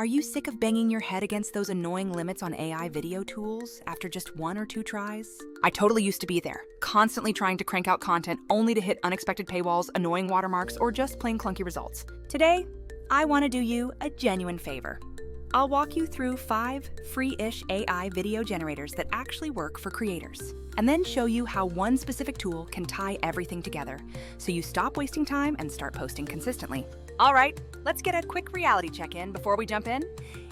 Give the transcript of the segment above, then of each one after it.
Are you sick of banging your head against those annoying limits on AI video tools after just 1 or 2 tries? I totally used to be there, constantly trying to crank out content only to hit unexpected paywalls, annoying watermarks, or just plain clunky results. Today, I want to do you a genuine favor. I'll walk you through 5 free-ish AI video generators that actually work for creators, and then show you how one specific tool can tie everything together, so you stop wasting time and start posting consistently. All right, let's get a quick reality check-in before we jump in.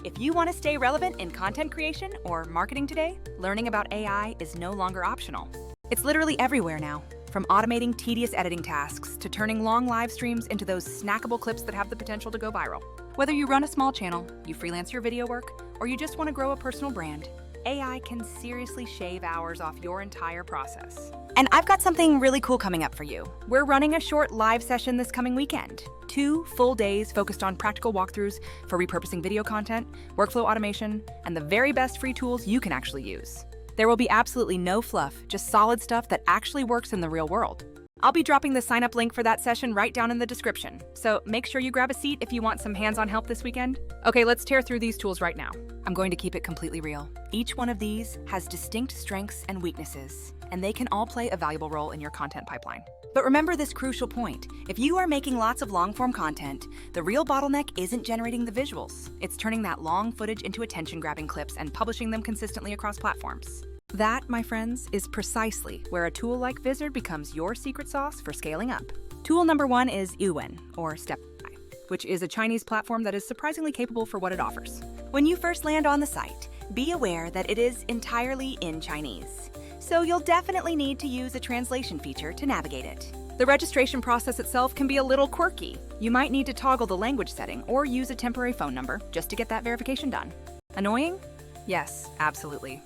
If you want to stay relevant in content creation or marketing today, learning about AI is no longer optional. It's literally everywhere now, from automating tedious editing tasks to turning long live streams into those snackable clips that have the potential to go viral. Whether you run a small channel, you freelance your video work, or you just want to grow a personal brand, AI can seriously shave hours off your entire process. And I've got something really cool coming up for you. We're running a short live session this coming weekend. 2 full days focused on practical walkthroughs for repurposing video content, workflow automation, and the very best free tools you can actually use. There will be absolutely no fluff, just solid stuff that actually works in the real world. I'll be dropping the sign-up link for that session right down in the description, so make sure you grab a seat if you want some hands-on help this weekend. Okay, let's tear through these tools right now. I'm going to keep it completely real. Each one of these has distinct strengths and weaknesses, and they can all play a valuable role in your content pipeline. But remember this crucial point. If you are making lots of long-form content, the real bottleneck isn't generating the visuals. It's turning that long footage into attention-grabbing clips and publishing them consistently across platforms. That, my friends, is precisely where a tool like Vizard becomes your secret sauce for scaling up. Tool number 1 is Uwen, or Step AI, which is a Chinese platform that is surprisingly capable for what it offers. When you first land on the site, be aware that it is entirely in Chinese, so you'll definitely need to use a translation feature to navigate it. The registration process itself can be a little quirky. You might need to toggle the language setting or use a temporary phone number just to get that verification done. Annoying? Yes, absolutely.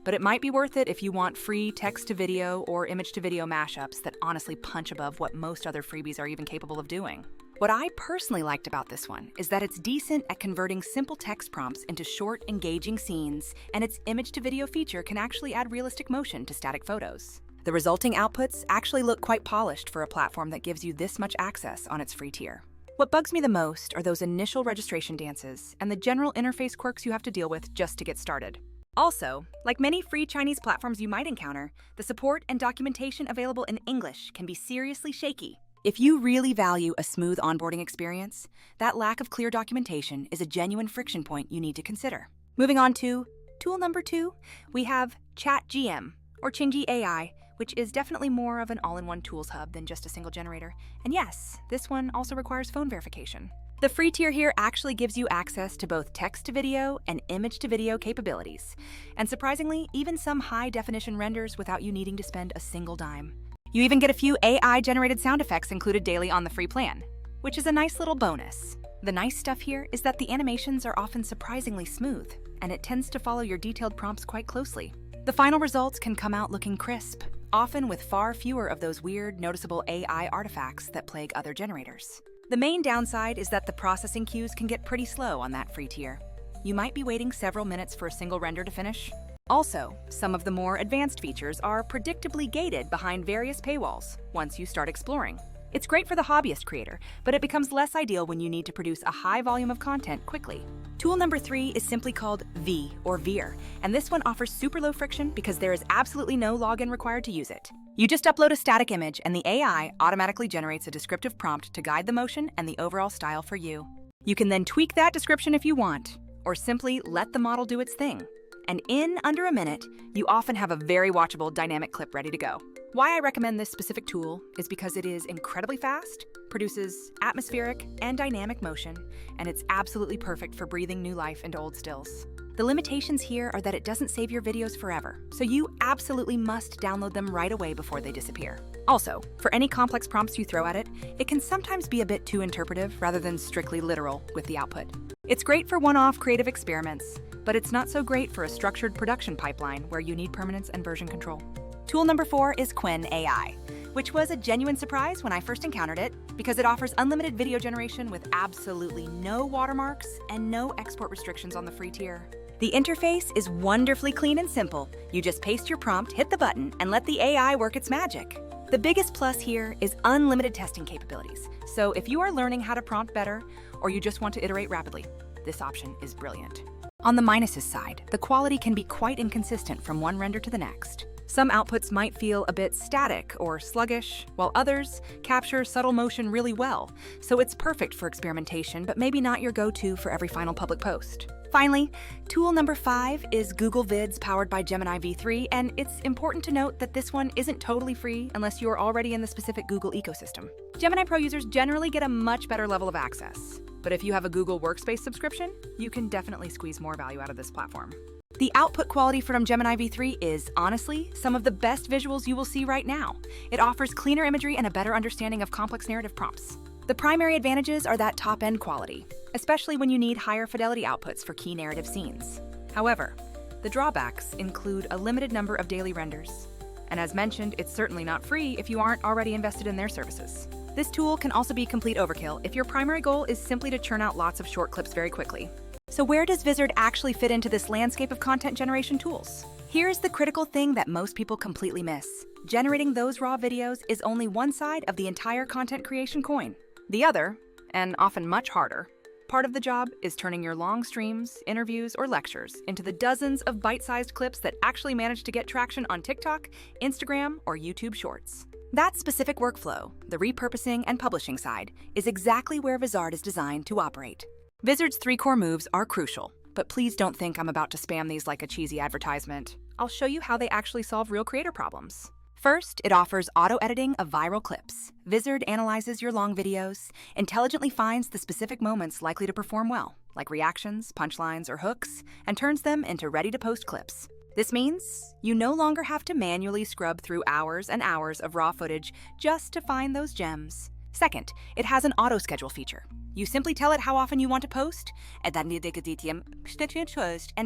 But it might be worth it if you want free text-to-video or image-to-video mashups that honestly punch above what most other freebies are even capable of doing. What I personally liked about this one is that it's decent at converting simple text prompts into short, engaging scenes, and its image-to-video feature can actually add realistic motion to static photos. The resulting outputs actually look quite polished for a platform that gives you this much access on its free tier. What bugs me the most are those initial registration dances and the general interface quirks you have to deal with just to get started. Also, like many free Chinese platforms you might encounter, the support and documentation available in English can be seriously shaky. If you really value a smooth onboarding experience, that lack of clear documentation is a genuine friction point you need to consider. Moving on to tool number 2, we have ChatGM, or Quen AI, which is definitely more of an all-in-one tools hub than just a single generator. And yes, this one also requires phone verification. The free tier here actually gives you access to both text-to-video and image-to-video capabilities, and surprisingly, even some high-definition renders without you needing to spend a single dime. You even get a few AI-generated sound effects included daily on the free plan, which is a nice little bonus. The nice stuff here is that the animations are often surprisingly smooth, and it tends to follow your detailed prompts quite closely. The final results can come out looking crisp, often with far fewer of those weird, noticeable AI artifacts that plague other generators. The main downside is that the processing queues can get pretty slow on that free tier. You might be waiting several minutes for a single render to finish. Also, some of the more advanced features are predictably gated behind various paywalls once you start exploring. It's great for the hobbyist creator, but it becomes less ideal when you need to produce a high volume of content quickly. Tool number 3 is simply called V, or Veer, and this one offers super low friction because there is absolutely no login required to use it. You just upload a static image and the AI automatically generates a descriptive prompt to guide the motion and the overall style for you. You can then tweak that description if you want, or simply let the model do its thing. And in under a minute, you often have a very watchable dynamic clip ready to go. Why I recommend this specific tool is because it is incredibly fast, produces atmospheric and dynamic motion, and it's absolutely perfect for breathing new life into old stills. The limitations here are that it doesn't save your videos forever, so you absolutely must download them right away before they disappear. Also, for any complex prompts you throw at it, it can sometimes be a bit too interpretive rather than strictly literal with the output. It's great for one-off creative experiments, but it's not so great for a structured production pipeline where you need permanence and version control. Tool number 4 is Quen AI, which was a genuine surprise when I first encountered it because it offers unlimited video generation with absolutely no watermarks and no export restrictions on the free tier. The interface is wonderfully clean and simple. You just paste your prompt, hit the button, and let the AI work its magic. The biggest plus here is unlimited testing capabilities. So if you are learning how to prompt better, or you just want to iterate rapidly, this option is brilliant. On the minuses side, the quality can be quite inconsistent from one render to the next. Some outputs might feel a bit static or sluggish, while others capture subtle motion really well, so it's perfect for experimentation, but maybe not your go-to for every final public post. Finally, tool number 5 is Google Vids powered by Gemini v3, and it's important to note that this one isn't totally free unless you're already in the specific Google ecosystem. Gemini Pro users generally get a much better level of access, but if you have a Google Workspace subscription, you can definitely squeeze more value out of this platform. The output quality from Gemini v3 is, honestly, some of the best visuals you will see right now. It offers cleaner imagery and a better understanding of complex narrative prompts. The primary advantages are that top-end quality, especially when you need higher fidelity outputs for key narrative scenes. However, the drawbacks include a limited number of daily renders. And as mentioned, it's certainly not free if you aren't already invested in their services. This tool can also be complete overkill if your primary goal is simply to churn out lots of short clips very quickly. So where does Vizard actually fit into this landscape of content generation tools? Here's the critical thing that most people completely miss. Generating those raw videos is only one side of the entire content creation coin. The other, and often much harder, part of the job is turning your long streams, interviews, or lectures into the dozens of bite-sized clips that actually manage to get traction on TikTok, Instagram, or YouTube Shorts. That specific workflow, the repurposing and publishing side, is exactly where Vizard is designed to operate. Vizard's 3 core moves are crucial, but please don't think I'm about to spam these like a cheesy advertisement. I'll show you how they actually solve real creator problems. First, it offers auto-editing of viral clips. Vizard analyzes your long videos, intelligently finds the specific moments likely to perform well, like reactions, punchlines, or hooks, and turns them into ready-to-post clips. This means you no longer have to manually scrub through hours and hours of raw footage just to find those gems. Second, it has an auto-schedule feature. You simply tell it how often you want to post, and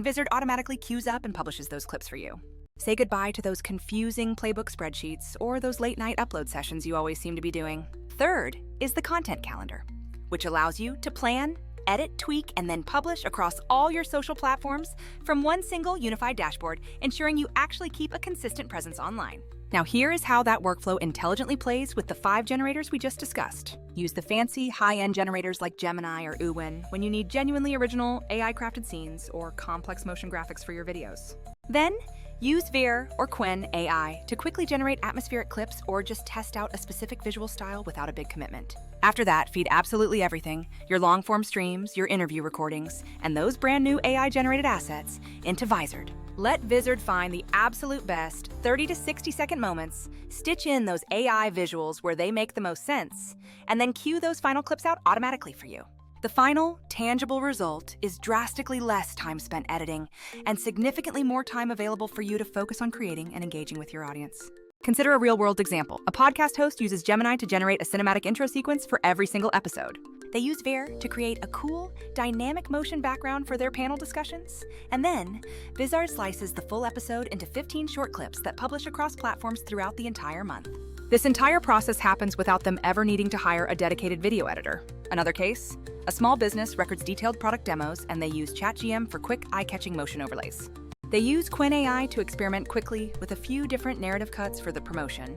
Vizard automatically queues up and publishes those clips for you. Say goodbye to those confusing playbook spreadsheets or those late-night upload sessions you always seem to be doing. Third is the content calendar, which allows you to plan, edit, tweak, and then publish across all your social platforms from one single unified dashboard, ensuring you actually keep a consistent presence online. Now here is how that workflow intelligently plays with the 5 generators we just discussed. Use the fancy, high-end generators like Gemini or Uwen when you need genuinely original, AI-crafted scenes or complex motion graphics for your videos. Then, use Vizard or Quen AI to quickly generate atmospheric clips or just test out a specific visual style without a big commitment. After that, feed absolutely everything, your long-form streams, your interview recordings, and those brand new AI-generated assets into Vizard. Let Vizard find the absolute best 30 to 60-second moments, stitch in those AI visuals where they make the most sense, and then cue those final clips out automatically for you. The final, tangible result is drastically less time spent editing and significantly more time available for you to focus on creating and engaging with your audience. Consider a real-world example. A podcast host uses Gemini to generate a cinematic intro sequence for every single episode. They use Vizard to create a cool, dynamic motion background for their panel discussions. And then, Vizard slices the full episode into 15 short clips that publish across platforms throughout the entire month. This entire process happens without them ever needing to hire a dedicated video editor. Another case, a small business records detailed product demos and they use ChatGM for quick, eye-catching motion overlays. They use Quen AI to experiment quickly with a few different narrative cuts for the promotion.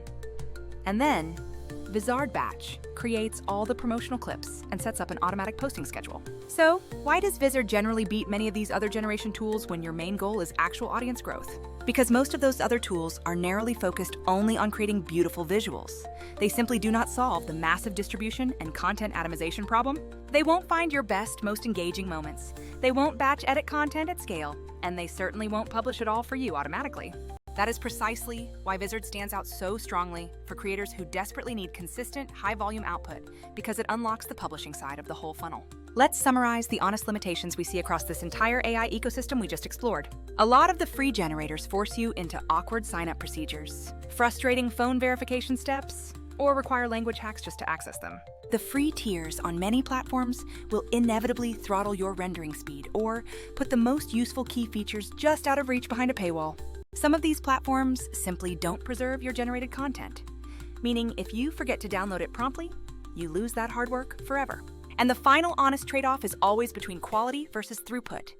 And then, Vizard Batch creates all the promotional clips and sets up an automatic posting schedule. So, why does Vizard generally beat many of these other generation tools when your main goal is actual audience growth? Because most of those other tools are narrowly focused only on creating beautiful visuals. They simply do not solve the massive distribution and content atomization problem. They won't find your best, most engaging moments. They won't batch edit content at scale, and they certainly won't publish it all for you automatically. That is precisely why Vizard stands out so strongly for creators who desperately need consistent, high-volume output, because it unlocks the publishing side of the whole funnel. Let's summarize the honest limitations we see across this entire AI ecosystem we just explored. A lot of the free generators force you into awkward sign-up procedures, frustrating phone verification steps, or require language hacks just to access them. The free tiers on many platforms will inevitably throttle your rendering speed or put the most useful key features just out of reach behind a paywall. Some of these platforms simply don't preserve your generated content, meaning if you forget to download it promptly, you lose that hard work forever. And the final honest trade-off is always between quality versus throughput.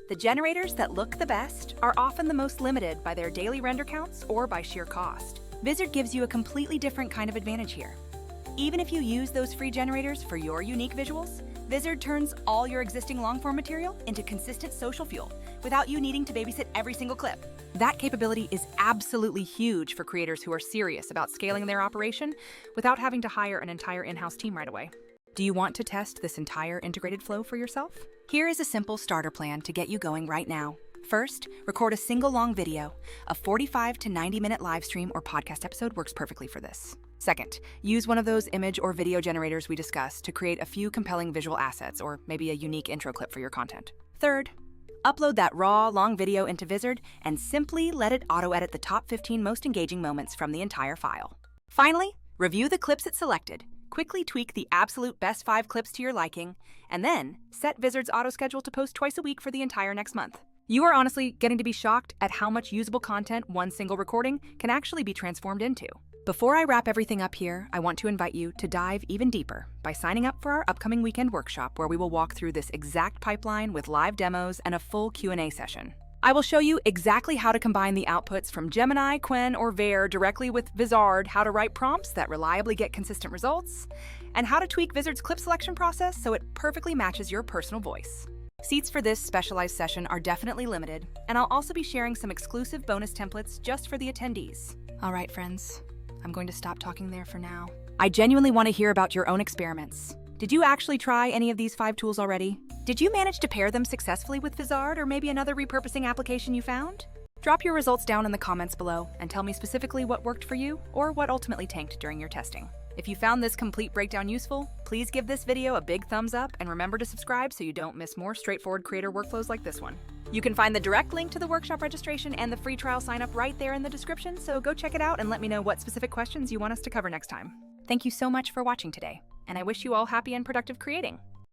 The generators that look the best are often the most limited by their daily render counts or by sheer cost. Vizard gives you a completely different kind of advantage here. Even if you use those free generators for your unique visuals, Vizard turns all your existing long-form material into consistent social fuel without you needing to babysit every single clip. That capability is absolutely huge for creators who are serious about scaling their operation without having to hire an entire in-house team right away. Do you want to test this entire integrated flow for yourself? Here is a simple starter plan to get you going right now. First, record a single long video. A 45 to 90-minute live stream or podcast episode works perfectly for this. Second, use one of those image or video generators we discussed to create a few compelling visual assets or maybe a unique intro clip for your content. Third, upload that raw, long video into Vizard and simply let it auto-edit the top 15 most engaging moments from the entire file. Finally, review the clips it selected, quickly tweak the absolute best 5 clips to your liking, and then set Vizard's auto-schedule to post twice a week for the entire next month. You are honestly getting to be shocked at how much usable content one single recording can actually be transformed into. Before I wrap everything up here, I want to invite you to dive even deeper by signing up for our upcoming weekend workshop where we will walk through this exact pipeline with live demos and a full Q&A session. I will show you exactly how to combine the outputs from Gemini, Quen, or Vare directly with Vizard, how to write prompts that reliably get consistent results, and how to tweak Vizard's clip selection process so it perfectly matches your personal voice. Seats for this specialized session are definitely limited, and I'll also be sharing some exclusive bonus templates just for the attendees. All right, friends, I'm going to stop talking there for now. I genuinely want to hear about your own experiments. Did you actually try any of these 5 tools already? Did you manage to pair them successfully with Vizard or maybe another repurposing application you found? Drop your results down in the comments below and tell me specifically what worked for you or what ultimately tanked during your testing. If you found this complete breakdown useful, please give this video a big thumbs up and remember to subscribe so you don't miss more straightforward creator workflows like this one. You can find the direct link to the workshop registration and the free trial sign up right there in the description, so go check it out and let me know what specific questions you want us to cover next time. Thank you so much for watching today, and I wish you all happy and productive creating.